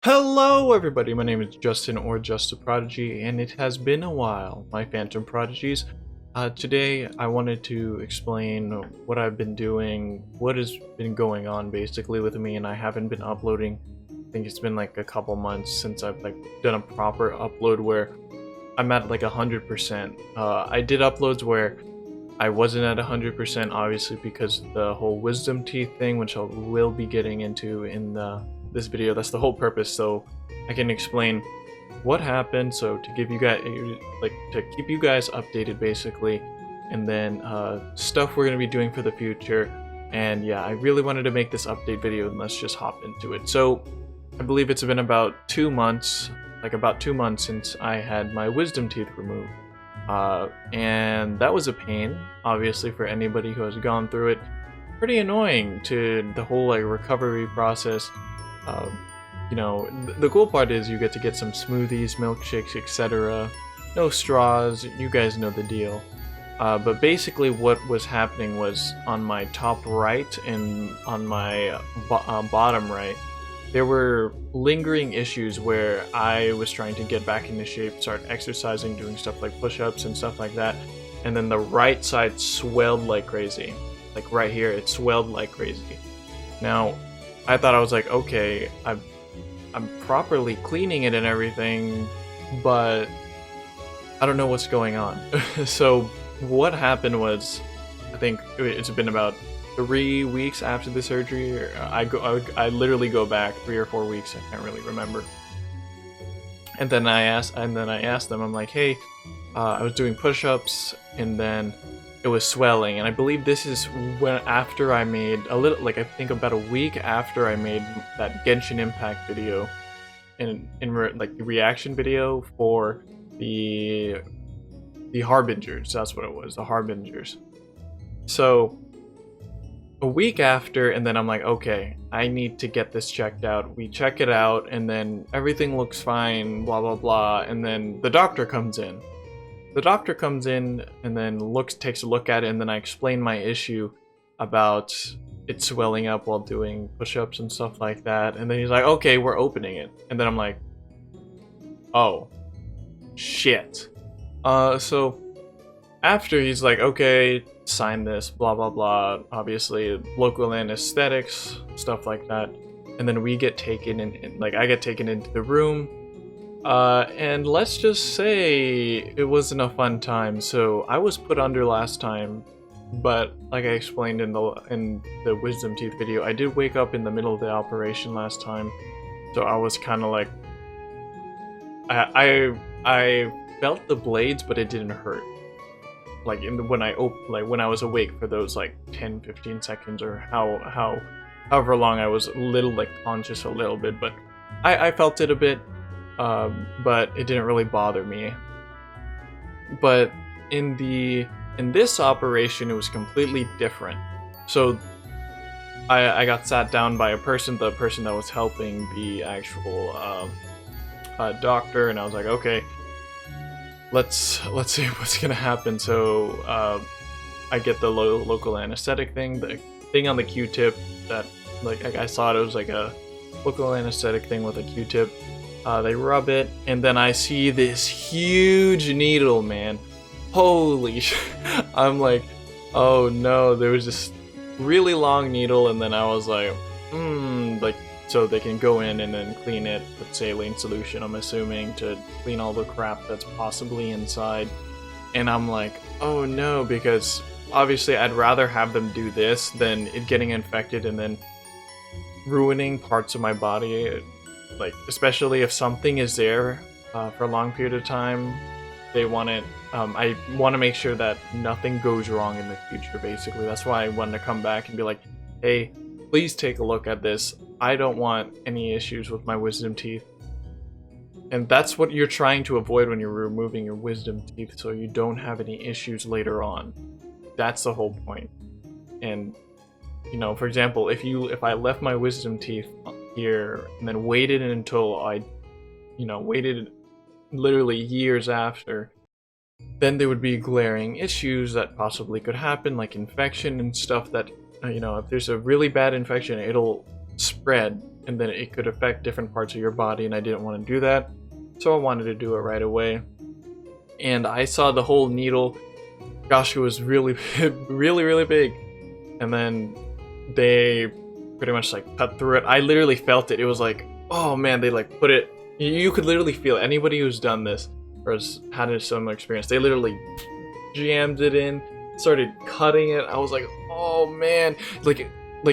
Hello everybody, my name is Justin or JustTheProdigy, and it has been a while, my Phantom Prodigies. Today I wanted to explain what I've been doing, what has been going on basically with me, and I haven't been uploading. I think it's been like a couple months since I've done a proper upload where I'm at like 100%. I did uploads where I wasn't at 100% obviously because the whole wisdom teeth thing, which I will be getting into in this video. That's the whole purpose, so I can explain what happened, so to give you guys to keep you guys updated basically, and then stuff we're going to be doing for the future. And yeah, I really wanted to make this update video, and let's just hop into it. So I believe it's been about 2 months, since I had my wisdom teeth removed, and that was a pain obviously for anybody who has gone through it. Pretty annoying to the whole recovery process. You know, the cool part is you get to get some smoothies, milkshakes, etc. No straws, you guys know the deal. But basically what was happening was on my top right and on my bottom right, there were lingering issues where I was trying to get back into shape, start exercising, doing stuff like push-ups and stuff like that, and then the right side swelled like crazy. Like right here, it swelled like crazy. Now, I thought, I was like, okay, I'm properly cleaning it and everything, but I don't know what's going on. So what happened was, I think it's been about 3 weeks after the surgery. I literally go back 3 or 4 weeks. I can't really remember. And then I asked them, I'm like, hey, I was doing push-ups, and then it was swelling, and I believe this is when after I made a little, I think about a week after I made that Genshin Impact video, the reaction video for the Harbingers. That's what it was, the Harbingers. So a week after, and then I'm like, okay, I need to get this checked out. We check it out, and then everything looks fine, blah blah blah, and then the doctor comes in. The doctor comes in and then takes a look at it, and then I explain my issue about it swelling up while doing push-ups and stuff like that, and then he's like, okay, we're opening it. And then I'm like, oh shit. So after, he's like, okay, sign this, blah blah blah, obviously local anesthetics, stuff like that, and then we get taken in, I get taken into the room. And let's just say it wasn't a fun time. So I was put under last time, but like I explained in the wisdom teeth video, I did wake up in the middle of the operation last time. So I was kind of like, I felt the blades, but it didn't hurt. When I was awake for those 10-15 seconds, or however long I was conscious a little bit, but I felt it a bit. But it didn't really bother me. But in this operation, it was completely different. So I got sat down by the person that was helping the actual doctor, and I was like, okay, let's see what's gonna happen. So I get the local anesthetic thing, the thing on the Q-tip that I saw it was like a local anesthetic thing with a Q-tip. They rub it, and then I see this huge needle, man. Holy sh! I'm like, oh no, there was this really long needle, and then I was like, so they can go in and then clean it with saline solution, I'm assuming, to clean all the crap that's possibly inside. And I'm like, oh no, because obviously I'd rather have them do this than it getting infected and then ruining parts of my body. Especially if something is there for a long period of time, they want it. I want to make sure that nothing goes wrong in the future, basically. That's why I wanted to come back and be like, hey, please take a look at this. I don't want any issues with my wisdom teeth. And that's what you're trying to avoid when you're removing your wisdom teeth, so you don't have any issues later on. That's the whole point. And, you know, for example, if I left my wisdom teeth here and then waited until waited literally years after, then there would be glaring issues that possibly could happen, like infection and stuff that, if there's a really bad infection, it'll spread and then it could affect different parts of your body, and I didn't want to do that, so I wanted to do it right away. And I saw the whole needle, gosh, it was really really big, and then they pretty much like cut through it. I literally felt it. It was like, oh man, they like put it, you could literally feel it. Anybody who's done this or has had a similar experience, they literally jammed it in, started cutting it. I was like, oh man, like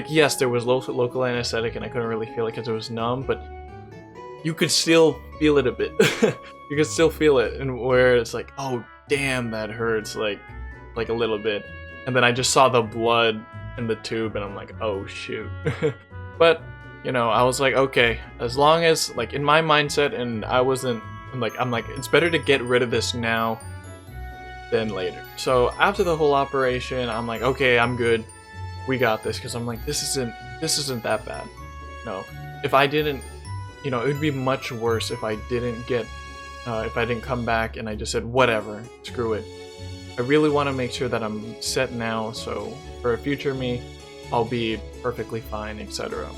yes, there was local anesthetic and I couldn't really feel it because it was numb, but you could still feel it a bit. You could still feel it, and where it's like, oh damn, that hurts, like a little bit. And then I just saw the blood in the tube and I'm like, oh shoot. But you know, I was like, okay, as long as, like, in my mindset, and I wasn't like, I'm like, it's better to get rid of this now than later. So after the whole operation, I'm like, okay, I'm good, we got this, because I'm like, this isn't that bad. No, if I didn't, you know, it would be much worse if I didn't get if I didn't come back and I just said whatever, screw it. I really want to make sure that I'm set now, so for a future me, I'll be perfectly fine, etc.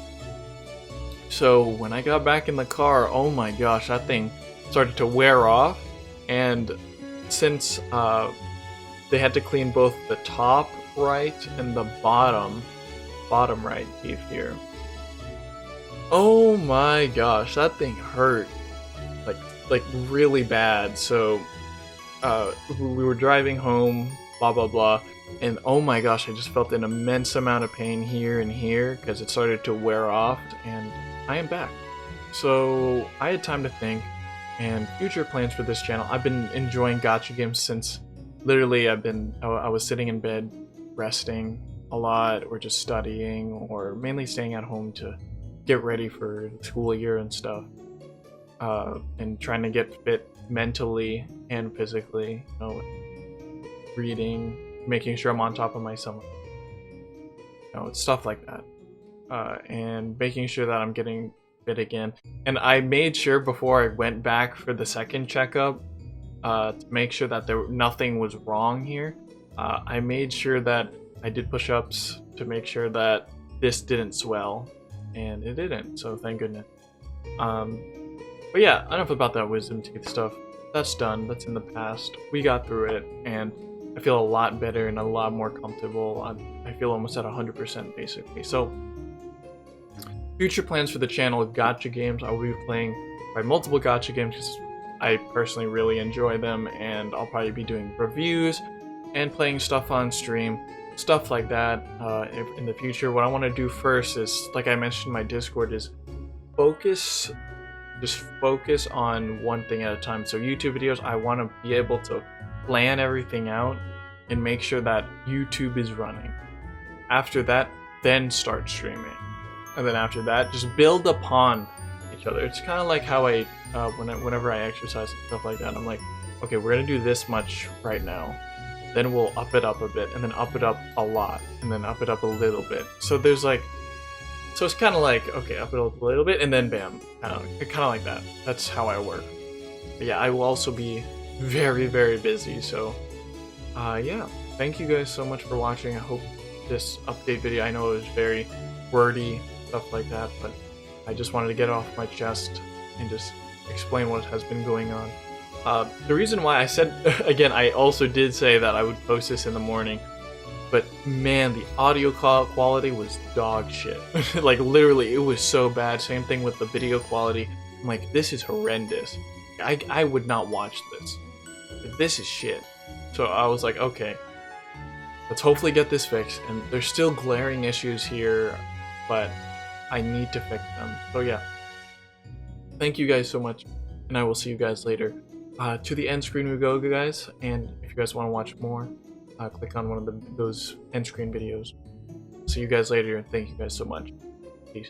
So when I got back in the car, oh my gosh, that thing started to wear off, and since they had to clean both the top right and the bottom right teeth here, oh my gosh, that thing hurt like really bad. So we were driving home, blah blah blah, and oh my gosh, I just felt an immense amount of pain here and here because it started to wear off, and I am back. So I had time to think, and future plans for this channel. I've been enjoying gacha games since literally I was sitting in bed resting a lot, or just studying, or mainly staying at home to get ready for the school year and stuff, and trying to get fit mentally and physically, you know, reading, making sure I'm on top of myself, you know, stuff like that, and making sure that I'm getting fit again. And I made sure before I went back for the second checkup, to make sure that nothing was wrong here. I made sure that I did push-ups to make sure that this didn't swell, and it didn't, so thank goodness. But yeah, enough about that wisdom teeth stuff. That's done, that's in the past. We got through it, and I feel a lot better and a lot more comfortable. I feel almost at 100% basically. So future plans for the channel of gacha games. I will be playing multiple gacha games because I personally really enjoy them, and I'll probably be doing reviews and playing stuff on stream, stuff like that, in the future. What I want to do first is, like I mentioned in my Discord, is just focus on one thing at a time. So YouTube videos, I want to be able to plan everything out and make sure that YouTube is running. After that, then start streaming, and then after that, just build upon each other. It's kind of like how I whenever I exercise and stuff like that, I'm like, okay, we're gonna do this much right now, then we'll up it up a bit, and then up it up a lot, and then up it up a little bit. So there's like, so it's kind of like, okay, up it up a little bit, and then bam, kind of like that. That's how I work. But yeah, I will also be very, very busy. So yeah, thank you guys so much for watching. I hope this update video, I know it was very wordy, stuff like that, but I just wanted to get it off my chest and just explain what has been going on. The reason why I said, again, I also did say that I would post this in the morning, but man, the audio quality was dog shit. Like literally, it was so bad. Same thing with the video quality. I'm like, this is horrendous. I would not watch this. This is shit. So I was like, okay, let's hopefully get this fixed. And there's still glaring issues here, but I need to fix them. So yeah, thank you guys so much, and I will see you guys later. To the end screen we go, guys, and if you guys want to watch more, click on one of those end screen videos. See you guys later, and thank you guys so much. Peace.